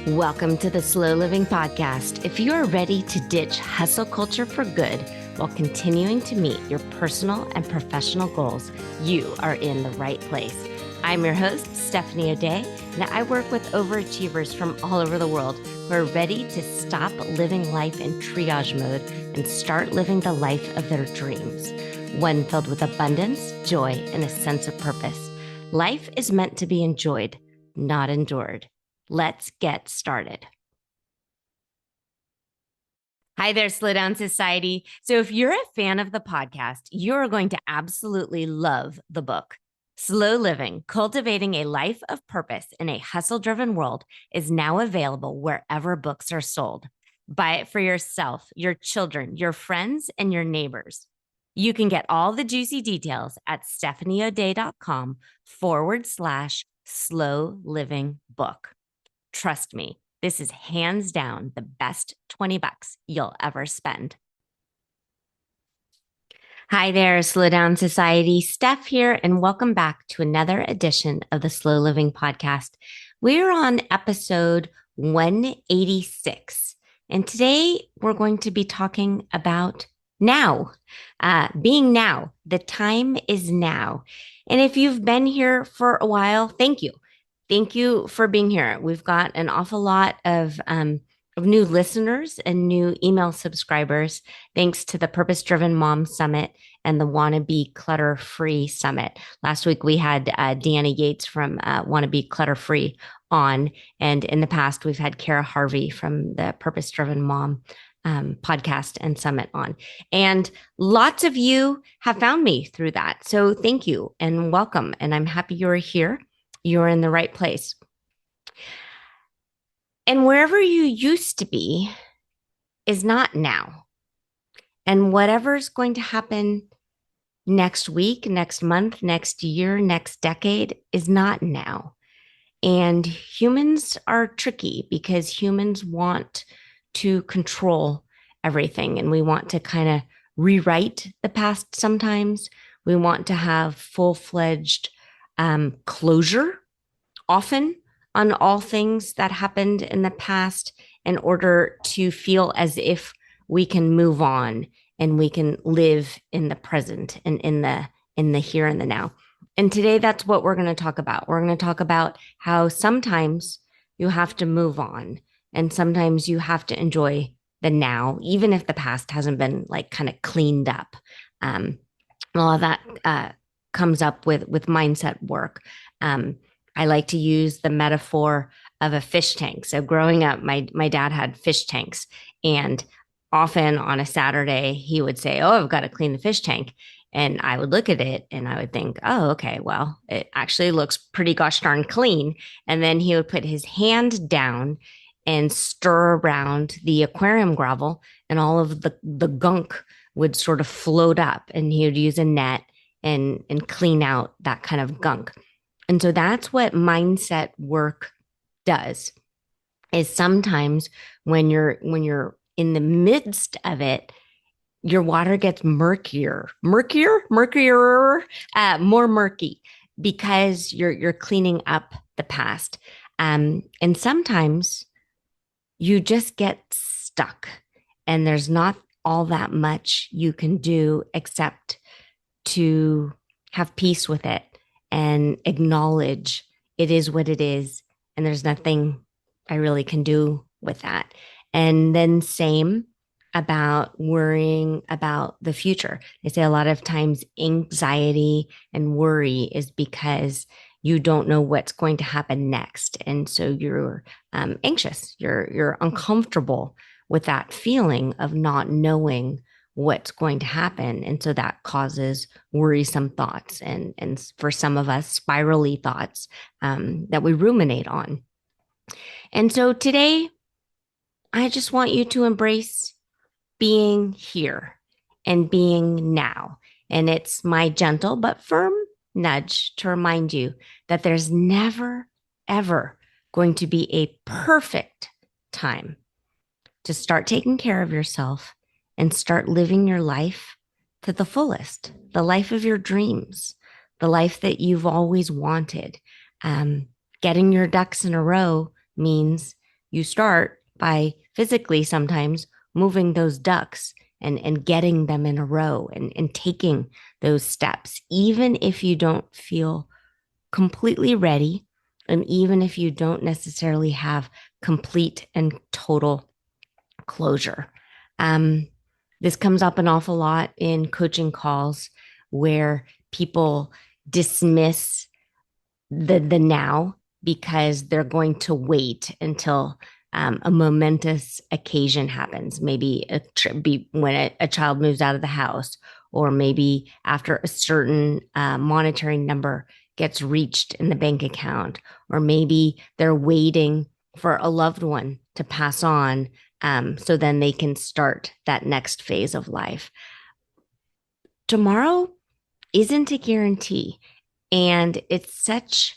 Welcome to the Slow Living Podcast. If you are ready to ditch hustle culture for good while continuing to meet your personal and professional goals, you are in the right place. I'm your host, Stephanie O'Day, and I work with overachievers from all over the world who are ready to stop living life in triage mode and start living the life of their dreams, one filled with abundance, joy, and a sense of purpose. Life is meant to be enjoyed, not endured. Let's get started. Hi there, Slow Down Society. So if you're a fan of the podcast, you're going to absolutely love the book. Slow Living, Cultivating a Life of Purpose in a Hustle-Driven World is now available wherever books are sold. Buy it for yourself, your children, your friends, and your neighbors. You can get all the juicy details at stephanieoday.com/slow living book. Trust me, this is hands down the best $20 you'll ever spend. Hi there, Slow Down Society. Steph here, and welcome back to another edition of the Slow Living Podcast. We're on episode 186, and today we're going to be talking about now, being now. The time is now. And if you've been here for a while, thank you. Thank you for being here. We've got an awful lot of new listeners and new email subscribers, thanks to the Purpose Driven Mom Summit and the Wanna Be Clutter Free Summit. Last week, we had Deanna Yates from Wanna Be Clutter Free on. And in the past, we've had Kara Harvey from the Purpose Driven Mom podcast and summit on. And lots of you have found me through that. So thank you and welcome. And I'm happy you're here. You're in the right place. And wherever you used to be is not now. And whatever's going to happen next week, next month, next year, next decade is not now. And humans are tricky because humans want to control everything. And we want to kind of rewrite the past sometimes. We want to have full-fledged closure often on all things that happened in the past in order to feel as if we can move on and we can live in the present and in the here and the now. And today that's what we're going to talk about. We're going to talk about how sometimes you have to move on and sometimes you have to enjoy the now, even if the past hasn't been like kind of cleaned up. All of that comes up with mindset work. I like to use the metaphor of a fish tank. So growing up, my dad had fish tanks, and often on a Saturday, he would say, "Oh, I've got to clean the fish tank." And I would look at it and I would think, "Oh, okay, well, it actually looks pretty gosh darn clean." And then he would put his hand down and stir around the aquarium gravel, and all of the gunk would sort of float up, and he would use a net and clean out that kind of gunk. And so that's what mindset work does, is sometimes when you're in the midst of it, your water gets more murky because you're cleaning up the past. And sometimes you just get stuck and there's not all that much you can do except to have peace with it and acknowledge it is what it is. And there's nothing I really can do with that. And then same about worrying about the future. They say a lot of times anxiety and worry is because you don't know what's going to happen next. And so you're anxious, you're uncomfortable with that feeling of not knowing what's going to happen. And so that causes worrisome thoughts and for some of us, spirally thoughts that we ruminate on. And so today, I just want you to embrace being here and being now. And it's my gentle but firm nudge to remind you that there's never, ever going to be a perfect time to start taking care of yourself and start living your life to the fullest, the life of your dreams, the life that you've always wanted. Getting your ducks in a row means You start by physically sometimes moving those ducks and getting them in a row and taking those steps, even if you don't feel completely ready. And even if you don't necessarily have complete and total closure. Um, this comes up an awful lot in coaching calls where people dismiss the now because they're going to wait until a momentous occasion happens. Maybe when a child moves out of the house, or maybe after a certain monetary number gets reached in the bank account, or maybe they're waiting for a loved one to pass on, so then they can start that next phase of life. Tomorrow isn't a guarantee. And it's such,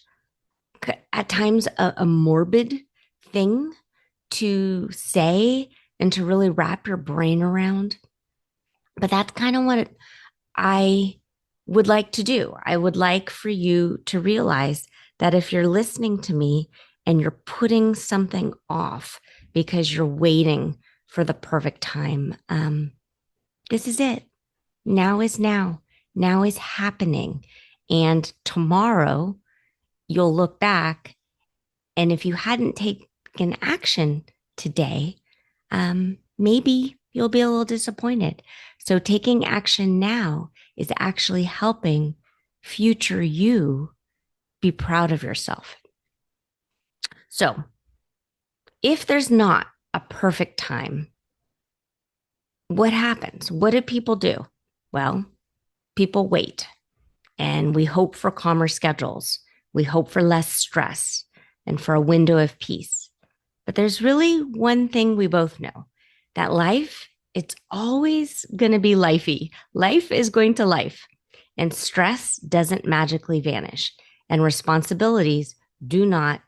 at times, a morbid thing to say and to really wrap your brain around. But that's kind of what I would like to do. I would like for you to realize that if you're listening to me and you're putting something off because you're waiting for the perfect time, this is it. Now is now. Now is happening. And tomorrow you'll look back. And if you hadn't taken action today, maybe you'll be a little disappointed. So taking action now is actually helping future you be proud of yourself. So if there's not a perfect time, what happens? What do people do? Well, people wait and we hope for calmer schedules. We hope for less stress and for a window of peace. But there's really one thing we both know, that life, it's always going to be lifey. Life is going to life, and stress doesn't magically vanish, and responsibilities do not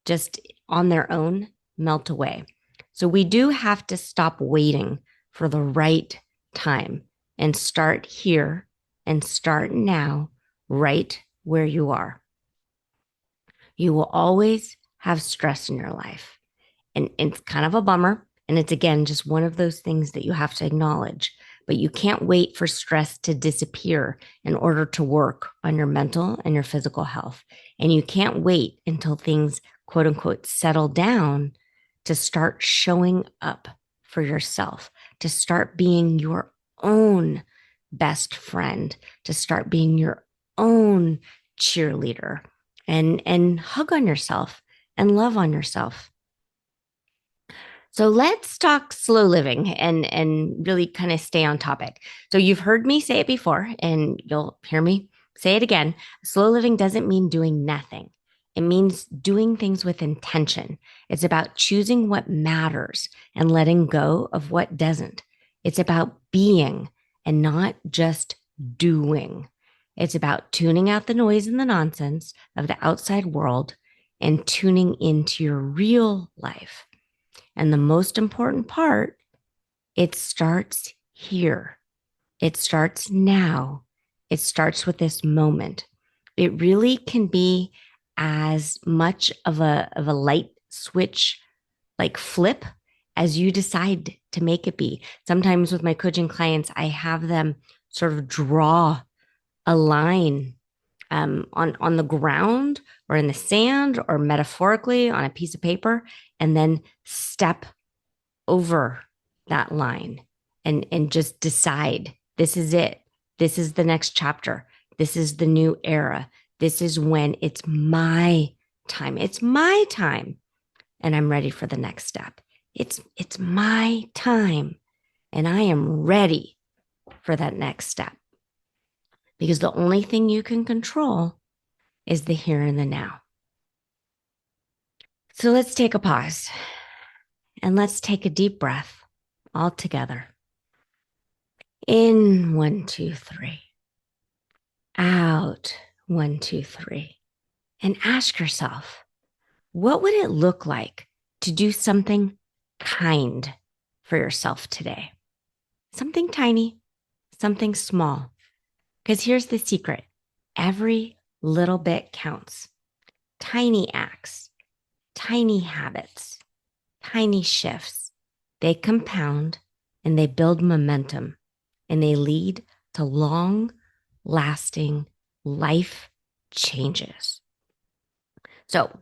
just on their own melt away. So we do have to stop waiting for the right time and start here and start now, right where you are. You will always have stress in your life. And it's kind of a bummer. And it's, again, just one of those things that you have to acknowledge. But you can't wait for stress to disappear in order to work on your mental and your physical health. And you can't wait until things, quote unquote, settle down to start showing up for yourself, to start being your own best friend, to start being your own cheerleader, and hug on yourself and love on yourself. So let's talk slow living and really kind of stay on topic. So you've heard me say it before and you'll hear me say it again. Slow living doesn't mean doing nothing. It means doing things with intention. It's about choosing what matters and letting go of what doesn't. It's about being and not just doing. It's about tuning out the noise and the nonsense of the outside world and tuning into your real life. And the most important part, it starts here. It starts now. It starts with this moment. It really can be as much of a light switch, like flip, as you decide to make it be. Sometimes with my coaching clients, I have them sort of draw a line on the ground or in the sand or metaphorically on a piece of paper, and then step over that line and just decide, this is it. This is the next chapter. This is the new era. This is when it's my time. It's my time. And I'm ready for the next step. It's my time. And I am ready for that next step. Because the only thing you can control is the here and the now. So let's take a pause and let's take a deep breath all together. In 1, 2, 3. Out 1, 2, 3. And ask yourself, what would it look like to do something kind for yourself today? Something tiny, something small. Because here's the secret. Every little bit counts. Tiny acts, tiny habits, tiny shifts, they compound and they build momentum and they lead to long lasting life changes. So,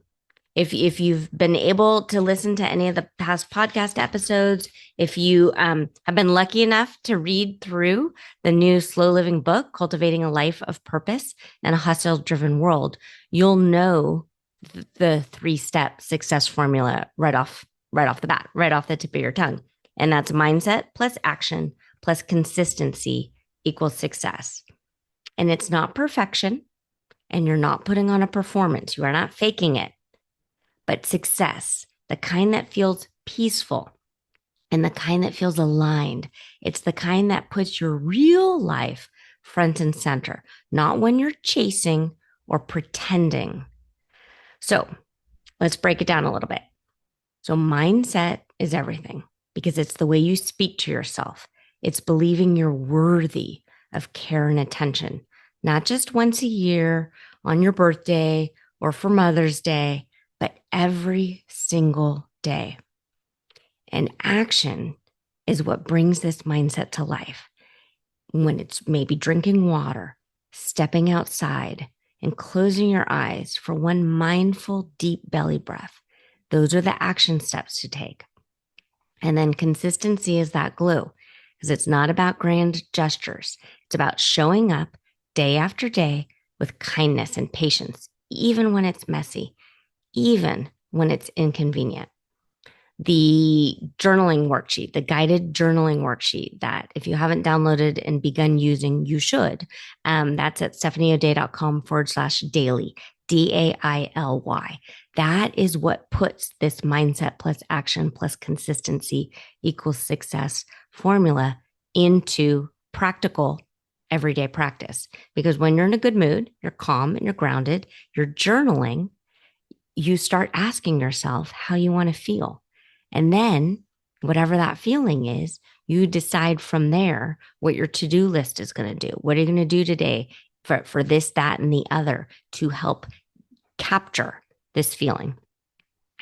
if you've been able to listen to any of the past podcast episodes, if you have been lucky enough to read through the new Slow Living book, Cultivating a Life of Purpose in a Hustle-Driven World, you'll know the 3-step success formula right off the bat, right off the tip of your tongue. And that's mindset plus action plus consistency equals success. And it's not perfection, and you're not putting on a performance. You are not faking it. But success, the kind that feels peaceful and the kind that feels aligned. It's the kind that puts your real life front and center, not when you're chasing or pretending. So let's break it down a little bit. So mindset is everything because it's the way you speak to yourself. It's believing you're worthy of care and attention, not just once a year on your birthday or for Mother's Day, but every single day. And action is what brings this mindset to life. When it's maybe drinking water, stepping outside, and closing your eyes for one mindful, deep belly breath. Those are the action steps to take. And then consistency is that glue, because it's not about grand gestures. It's about showing up day after day with kindness and patience, even when it's messy, even when it's inconvenient. The journaling worksheet, the guided journaling worksheet that if you haven't downloaded and begun using, you should. That's at stephanieodea.com/daily, DAILY. That is what puts this mindset plus action plus consistency equals success formula into practical everyday practice. Because when you're in a good mood, you're calm and you're grounded, you're journaling, you start asking yourself how you want to feel. And then whatever that feeling is, you decide from there what your to-do list is going to do. What are you going to do today for this, that, and the other to help capture this feeling?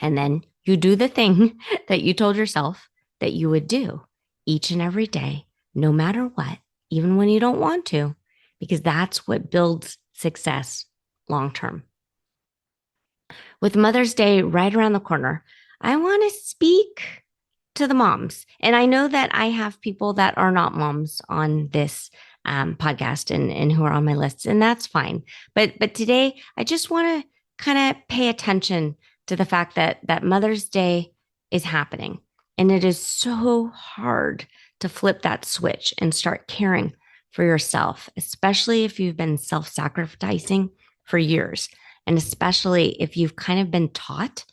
And then you do the thing that you told yourself that you would do each and every day, no matter what, even when you don't want to, because that's what builds success long-term. With Mother's Day right around the corner, I want to speak to the moms. And I know that I have people that are not moms on this podcast and who are on my lists, and that's fine. But today, I just want to kind of pay attention to the fact that Mother's Day is happening. And it is so hard to flip that switch and start caring for yourself, especially if you've been self-sacrificing for years. And especially if you've kind of been taught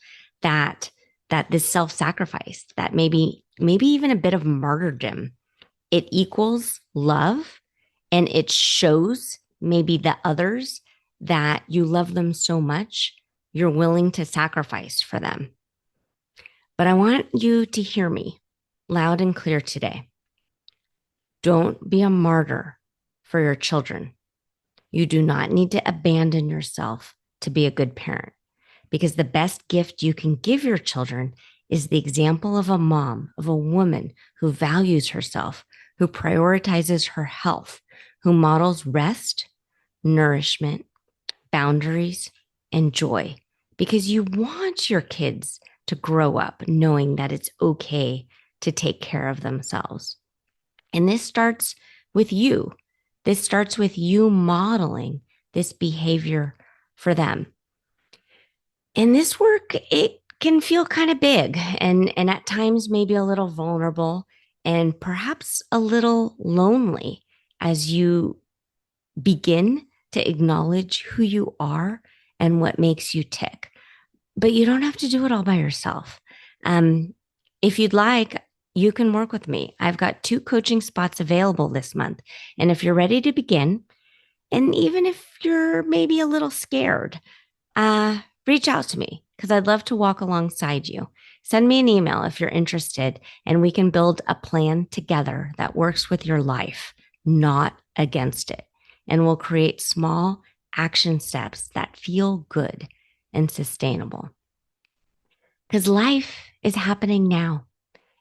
that this self-sacrifice, that maybe even a bit of martyrdom, it equals love, and it shows maybe the others that you love them so much, you're willing to sacrifice for them. But I want you to hear me loud and clear today. Don't be a martyr for your children. You do not need to abandon yourself to be a good parent, because the best gift you can give your children is the example of a mom, of a woman who values herself, who prioritizes her health, who models rest, nourishment, boundaries, and joy, because you want your kids to grow up knowing that it's okay to take care of themselves. And this starts with you. This starts with you modeling this behavior for them. And this work, it can feel kind of big and at times maybe a little vulnerable and perhaps a little lonely as you begin to acknowledge who you are and what makes you tick. But you don't have to do it all by yourself. If you'd like, you can work with me. I've got 2 coaching spots available this month. And if you're ready to begin, and even if you're maybe a little scared, reach out to me because I'd love to walk alongside you. Send me an email if you're interested, and we can build a plan together that works with your life, not against it. And we'll create small action steps that feel good and sustainable. because life is happening now.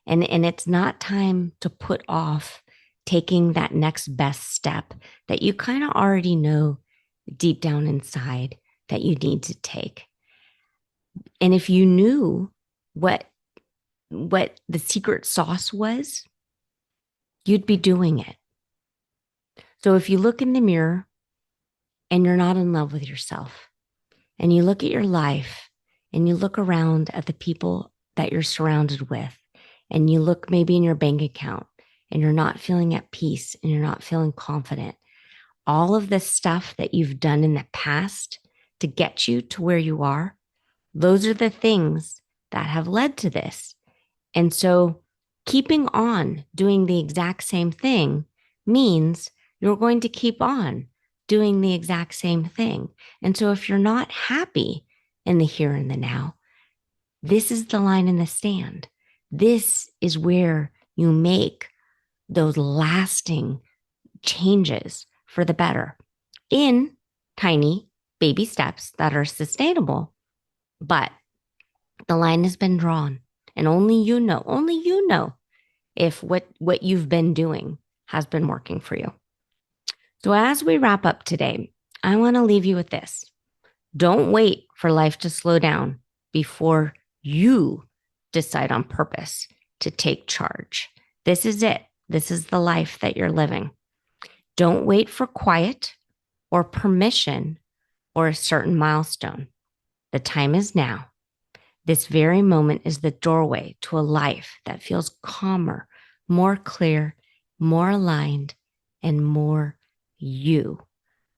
And it's not time to put off taking that next best step that you kind of already know deep down inside that you need to take. And if you knew what the secret sauce was, you'd be doing it. So if you look in the mirror and you're not in love with yourself, and you look at your life and you look around at the people that you're surrounded with, and you look maybe in your bank account and you're not feeling at peace and you're not feeling confident, all of the stuff that you've done in the past to get you to where you are, those are the things that have led to this. And so keeping on doing the exact same thing means you're going to keep on doing the exact same thing. And so if you're not happy in the here and the now, this is the line in the sand. This is where you make those lasting changes for the better in tiny baby steps that are sustainable. But the line has been drawn, and only you know if what you've been doing has been working for you. So as we wrap up today, I want to leave you with this. Don't wait for life to slow down before you decide on purpose to take charge. This is it. This is the life that you're living. Don't wait for quiet or permission or a certain milestone. The time is now. This very moment is the doorway to a life that feels calmer, more clear, more aligned, and more you.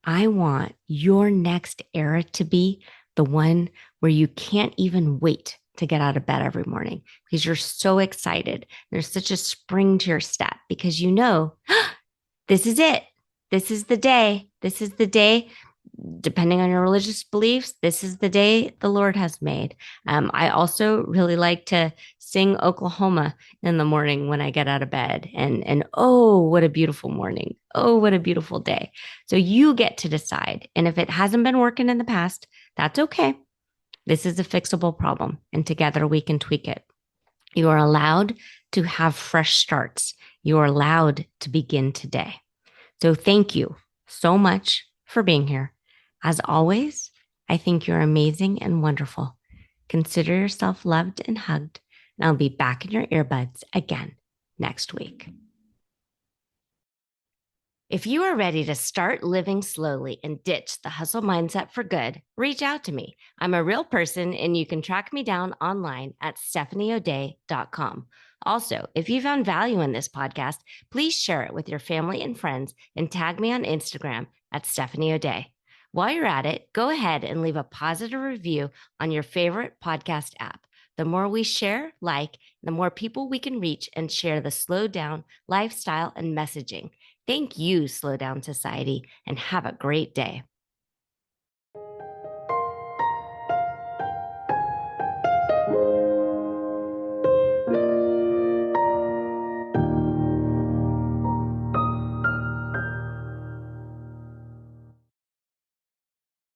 I want your next era to be the one where you can't even wait to get out of bed every morning because you're so excited. There's such a spring to your step because you know, this is it. This is the day. This is the day. Depending on your religious beliefs, this is the day the Lord has made. I also really like to sing Oklahoma in the morning when I get out of bed. And oh, what a beautiful morning. Oh, what a beautiful day. So you get to decide. And if it hasn't been working in the past, that's okay. This is a fixable problem, and together we can tweak it. You are allowed to have fresh starts. You are allowed to begin today. So thank you so much for being here. As always, I think you're amazing and wonderful. Consider yourself loved and hugged, and I'll be back in your earbuds again next week. If you are ready to start living slowly and ditch the hustle mindset for good, reach out to me. I'm a real person, and you can track me down online at stephanieodea.com. Also, if you found value in this podcast, please share it with your family and friends and tag me on Instagram at Stephanie O'Day. While you're at it, go ahead and leave a positive review on your favorite podcast app. The more we share, the more people we can reach and share the slow down lifestyle and messaging. Thank you, Slow Down Society, and have a great day.